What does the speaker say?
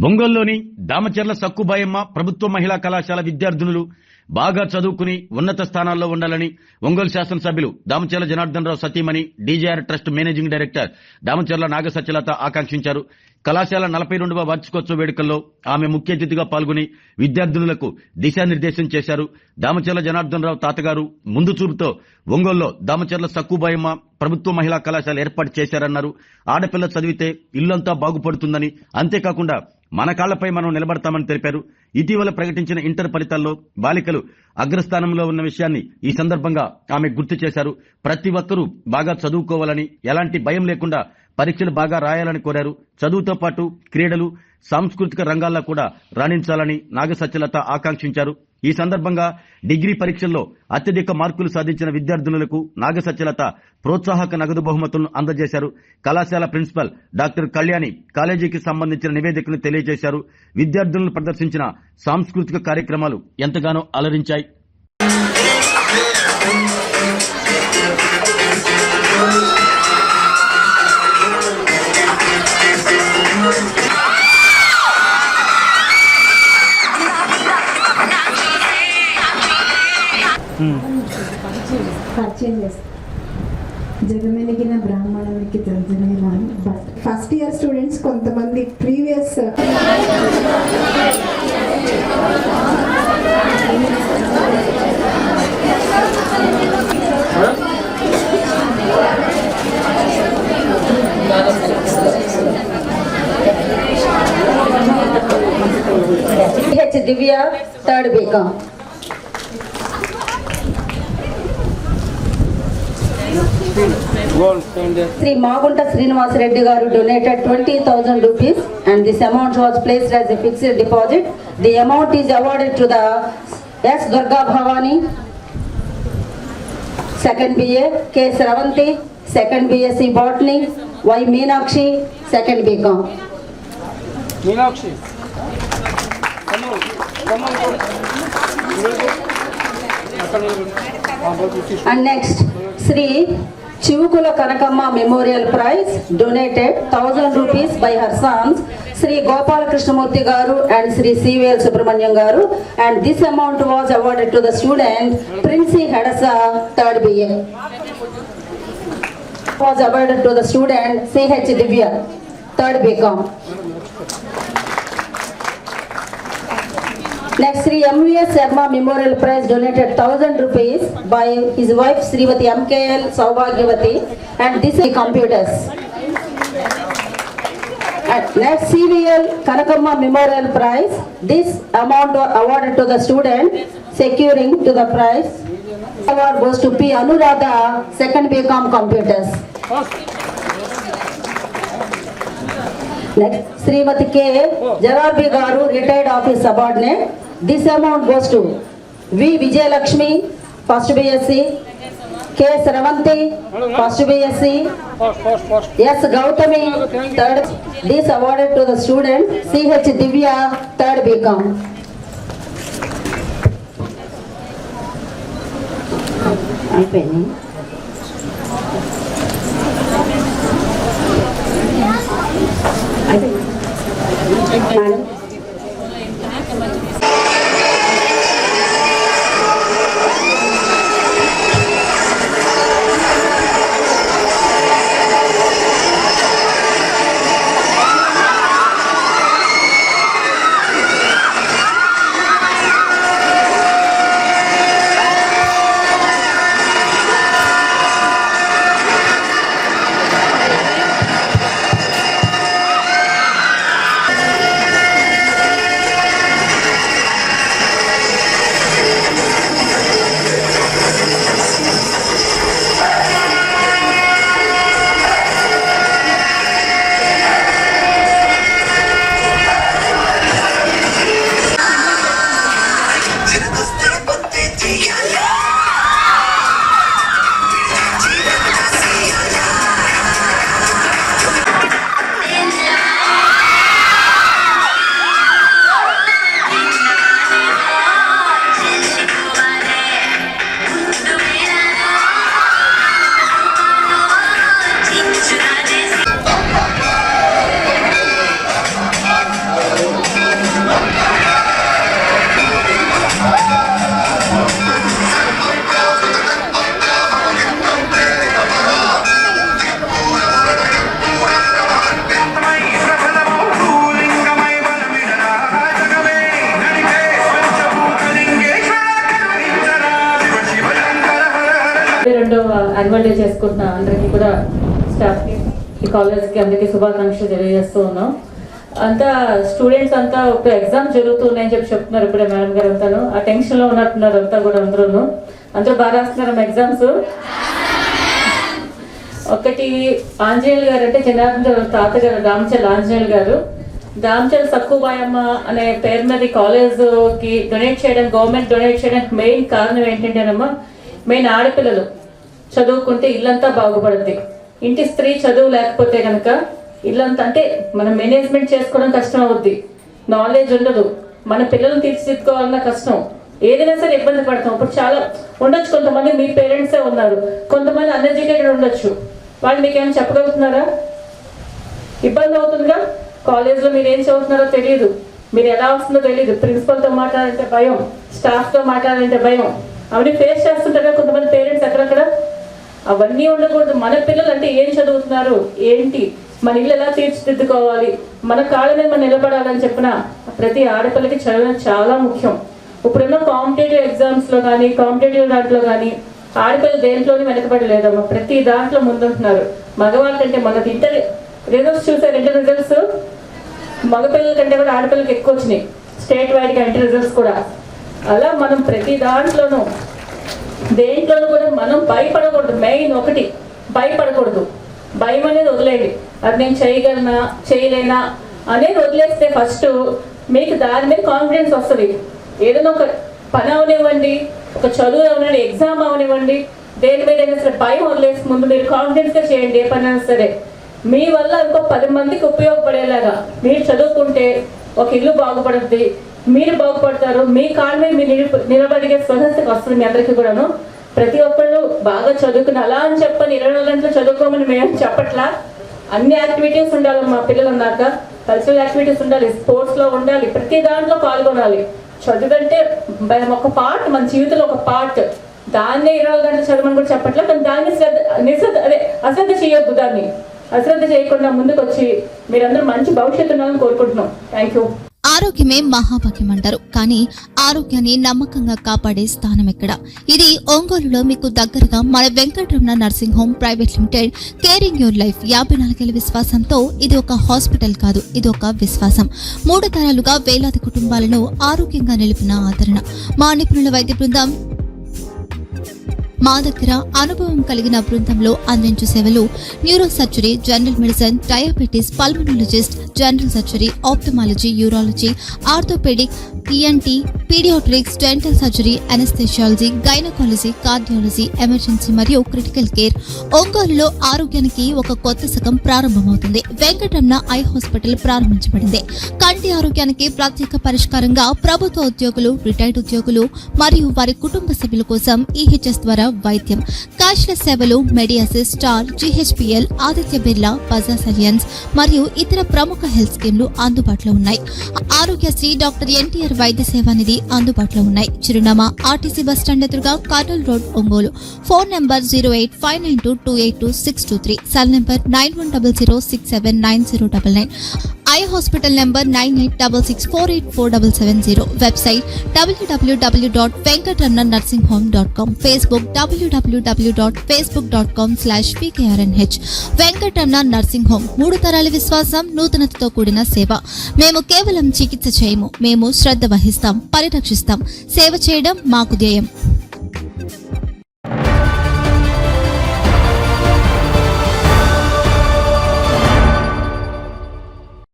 ఒంగోలులోని దామచర్ల సక్కుబాయమ్మ ప్రభుత్వ మహిళా కళాశాల విద్యార్థినులు బాగా చదువుకుని ఉన్నత స్థానాల్లో ఉండాలని ఒంగోలు శాసనసభ్యులు దామచర్ల జనార్దన్ రావు సతీమణి DJR trust managing director Damacharla Nagasatyalatha ఆకాంక్షించారు. కళాశాల 42వ వార్షికోత్సవ వేడుకల్లో ఆమె ముఖ్య అతిథిగా పాల్గొని విద్యార్థినులకు దిశానిర్దేశం చేశారు. దామచర్ల జనార్దన్ రావు తాతగారు ముందు చూపుతో ఒంగోలులో దామచర్ల సక్కుబాయమ్మ ప్రభుత్వ మహిళా కళాశాల ఏర్పాటు చేశారన్నారు. ఆడపిల్ల చదివితే ఇల్లంతా బాగుపడుతుందని, అంతేకాకుండా మన కాళ్లపై మనం నిలబడతామని తెలిపారు. ఇటీవల ప్రకటించిన ఇంటర్ ఫలితాల్లో బాలికలు అగ్రస్థానంలో ఉన్న విషయాన్ని ఈ సందర్భంగా ఆమె గుర్తు చేశారు. ప్రతి ఒక్కరూ బాగా చదువుకోవాలని, ఎలాంటి భయం లేకుండా పరీక్షలు బాగా రాయాలని కోరారు. చదువుతో పాటు క్రీడలు, సాంస్కృతిక రంగాల్లో కూడా రాణించాలని నాగసత్యలత ఆకాంక్షించారు. ఈ సందర్భంగా డిగ్రీ పరీక్షల్లో అత్యధిక మార్కులు సాధించిన విద్యార్థినులకు నాగసత్యలత ప్రోత్సాహక నగదు బహుమతులను అందజేశారు. కళాశాల ప్రిన్సిపల్ డాక్టర్ కళ్యాణి కాలేజీకి సంబంధించిన నివేదికను తెలియజేశారు. విద్యార్థులను ప్రదర్శించిన సాంస్కృతిక కార్యక్రమాలు ఎంతగానో అలరించాయి. పరిచయం చేస్తాను. జగమెలిగిన బ్రాహ్మణునికి తెలియజేయాలి. బట్ ఫస్ట్ ఇయర్ స్టూడెంట్స్ కొంతమంది previous Divya third BCom. Sri Magunta Srinivas Reddy garu donated 20,000 rupees and this amount was placed as a fixed deposit. The amount is awarded to the S. Durga Bhavani, second BA, K. Sravanti, second BSc Botany, Y. Meenakshi, second BCom. Meenakshi. Come on. And next, Sri Chivukula Kanakamma Memorial Prize donated 1,000 rupees by her sons Sri Gopala Krishnamurthy garu and Sri CVL Subramanyam garu, and this amount was awarded to the student Princey Hadasa, third BA. Was awarded to the student CH Divya, third BCom. Next, Sri MVS Sharma Memorial Prize donated 1,000 rupees by his wife Srimati MKL Saubhagyavati, and this is computers. And next, CVL Kanakamma Memorial Prize. This amount was awarded to the student securing to the prize. Award goes to P. Anuradha, second BCom computers. Next, Srimati K. Jararbi garu, retired office subordinate. This amount goes to V. Vijayalakshmi, first BSc, K. Sravanti, first BSc, S. Gautami, third. This awarded to the student CH Divya, third BCom. టైంలో annual day చేసుకుంటున్న అందరికీ కూడా స్టాఫ్కి, ఈ కాలేజ్కి అందరికీ శుభాకాంక్షలు తెలియజేస్తూ ఉన్నాం. అంతా స్టూడెంట్స్ అంతా ఒక ఎగ్జామ్ జరుగుతున్నాయని చెప్తున్నారు ఇప్పుడే మేడం గారు అంతాను. ఆ టెన్షన్లో ఉన్నట్టున్నారు అంతా కూడా. అందరూ బాగా రాస్తున్నారు ఎగ్జామ్స్. ఒకటి ఆంజనేయులు గారు అంటే జనార్దన్ తాతగారు రామచల్ ఆంజనేయులు గారు, దామచల్ సక్కుబాయమ్మ అనే పేరు మీద కాలేజ్కి డొనేట్ చేయడం, గవర్నమెంట్ డొనేట్ చేయడానికి మెయిన్ కారణం ఏంటంటేనమ్మా, మెయిన్ ఆడపిల్లలు చదువుకుంటే ఇల్లంతా బాగుపడుద్ది. ఇంటి స్త్రీ చదువు లేకపోతే కనుక ఇల్లంతా అంటే మనం మేనేజ్మెంట్ చేసుకోవడం కష్టం అవుద్ది, నాలెడ్జ్ ఉండదు, మన పిల్లల్ని తీర్చిదిద్దుకోవాలన్నా కష్టం, ఏదైనా సరే ఇబ్బంది పడతాం. ఇప్పుడు చాలా ఉండొచ్చు, కొంతమంది మీ పేరెంట్సే ఉన్నారు, కొంతమంది అన్ఎడ్యుకేటెడ్ ఉండొచ్చు, వాళ్ళు మీకు ఏమైనా చెప్పగలుగుతున్నారా? ఇబ్బంది అవుతుందిగా. కాలేజ్లో మీరు ఏం చదువుతున్నారో తెలియదు, మీరు ఎలా వస్తుందో తెలియదు, ప్రిన్సిపల్తో మాట్లాడాలంటే భయం, స్టాఫ్తో మాట్లాడాలంటే భయం, అవన్నీ ఫేస్ చేస్తుంటారు కొంతమంది పేరెంట్స్ అక్కడక్కడ. అవన్నీ ఉండకూడదు. మన పిల్లలు అంటే ఏం చదువుతున్నారు, ఏంటి, మన ఇల్లు ఎలా తీర్చిదిద్దుకోవాలి, మన కాళ్ళ మీద మనం నిలబడాలని చెప్పిన ప్రతి ఆడపిల్లకి చదవడం చాలా ముఖ్యం. ఇప్పుడున్న కాంపిటేటివ్ ఎగ్జామ్స్లో కానీ, కాంపిటేటివ్ దాంట్లో కానీ ఆడపిల్లలు దేంట్లోనే వెనకబడలేదమ్మా, ప్రతి దాంట్లో ముందుంటున్నారు. మగవాళ్ళ కంటే మనకి ఇంటర్ రిజల్ట్స్ చూసారు, ఇంటర్ రిజల్ట్స్ మగపిల్లల కంటే కూడా ఆడపిల్లలకి ఎక్కువ వచ్చినాయి, స్టేట్ వైడ్గా ఇంటర్ రిజల్ట్స్ కూడా. అలా మనం ప్రతి దాంట్లోనూ దేంట్లోనూ కూడా మనం భయపడకూడదు. మెయిన్ ఒకటి, భయపడకూడదు. భయం అనేది వదిలేయండి. అది నేను చేయగలనా చేయలేనా అనేది వదిలేస్తే ఫస్ట్ మీకు దాని మీద కాన్ఫిడెన్స్ వస్తుంది. ఏదైనా ఒక పని అవనివ్వండి, ఒక చదువు అవనివ్వండి, ఎగ్జామ్ అవనివ్వండి, దేని మీద అయినా సరే భయం వదిలేసి ముందు మీరు కాన్ఫిడెన్స్గా చేయండి. ఏ పని అయినా సరే మీ వల్ల ఇంకో 10 మందికి ఉపయోగపడేలాగా మీరు చదువుకుంటే ఒక ఇల్లు బాగుపడుద్ది, మీరు బాగుపడతారు, మీ కాళ్ళ మీద మీరు నిలబడిగే స్వతంత్రం వస్తుంది మీ అందరికీ కూడాను. ప్రతి ఒక్కళ్ళు బాగా చదువుకుని అలా అని చెప్పని 24 గంటలు చదువుకోమని మేము చెప్పట్లా. అన్ని యాక్టివిటీస్ ఉండాలి, మా పిల్లలు అన్నాక కల్చరల్ యాక్టివిటీస్ ఉండాలి, స్పోర్ట్స్లో ఉండాలి, ప్రతి దాంట్లో పాల్గొనాలి. చదువు అంటే ఒక పార్ట్, మన జీవితంలో ఒక పార్ట్. దాన్నే 24 గంటలు చదవమని కూడా చెప్పట్లా, కానీ దాన్ని అశ్రద్ధ చేయొద్దు. దాన్ని అశ్రద్ధ చేయకుండా ముందుకు వచ్చి మీరందరూ మంచి భవిష్యత్తు ఉండాలని కోరుకుంటున్నాం. Thank you. ఆరోగ్యమే మహాభాగ్యం అంటారు, కానీ ఆరోగ్యాన్ని నమ్మకంగా కాపాడే స్థానం ఎక్కడ? ఇది ఒంగోలులో మీకు దగ్గరగా మన Venkataramana nursing home private limited. Caring your life 54 ఏళ్ల విశ్వాసంతో ఇది ఒక హాస్పిటల్ కాదు, ఇది ఒక విశ్వాసం. 3 తరాలుగా వేలాది కుటుంబాలను ఆరోగ్యంగా నిలిపిన ఆదరణ. మా నిపుణుల వైద్య బృందం మా దగ్గర అనుభవం కలిగిన బృందంలో అందించే సేవలు neuro surgery, general medicine, diabetes, pulmonologist, general surgery, ophthalmology, urology, orthopaedic, ENT, paediatrics, dental surgery, anaesthesiology, gynaecology, cardiology, emergency మరియు క్రిటికల్ కేర్. ఒంగోలులో ఆరోగ్యానికి ఒక కొత్త శకం ప్రారంభమవుతుంది. వెంకటరమణ ఐ హాస్పిటల్ ప్రారంభించబడింది. కంటి ఆరోగ్యానికి ప్రత్యేక పరిష్కారంగా ప్రభుత్వ ఉద్యోగులు, రిటైర్డ్ ఉద్యోగులు మరియు వారి కుటుంబ సభ్యుల కోసం ఈహెచ్ఎస్ ద్వారా వైద్యం, క్యాష్లెస్ సేవలు, మెడియాసిస్, స్టార్, జీహెచ్పీఎల్, ఆదిత్య బిర్లా, బజాజ్ అలియన్స్ మరియు ఇతర ప్రముఖ హెల్త్ స్కీమ్లు అందుబాటులో ఉన్నాయి. ఆరోగ్యశ్రీ, డాక్టర్ ఎన్టీఆర్ వైద్య సేవా నిధి అందుబాటులో ఉన్నాయి. చిరునామా ఆర్టీసీ బస్టాండ్ ఎదురుగా, Kurnool road, Ongole. Phone number 08592282623, cell number 9100679099, eye hospital number 9866484770, website www.venkatramanarsinghome.com, Facebook www.facebook.com/vkrnh. Venkataramana nursing home, 3 తరాల విశ్వాసం, నూతనతతో కూడిన సేవ. మేము కేవలం చికిత్స చేయము, మేము శ్రద్ధ వహిస్తాం, పరిరక్షిస్తాం. సేవ చేయడం మాకు ధ్యేయం.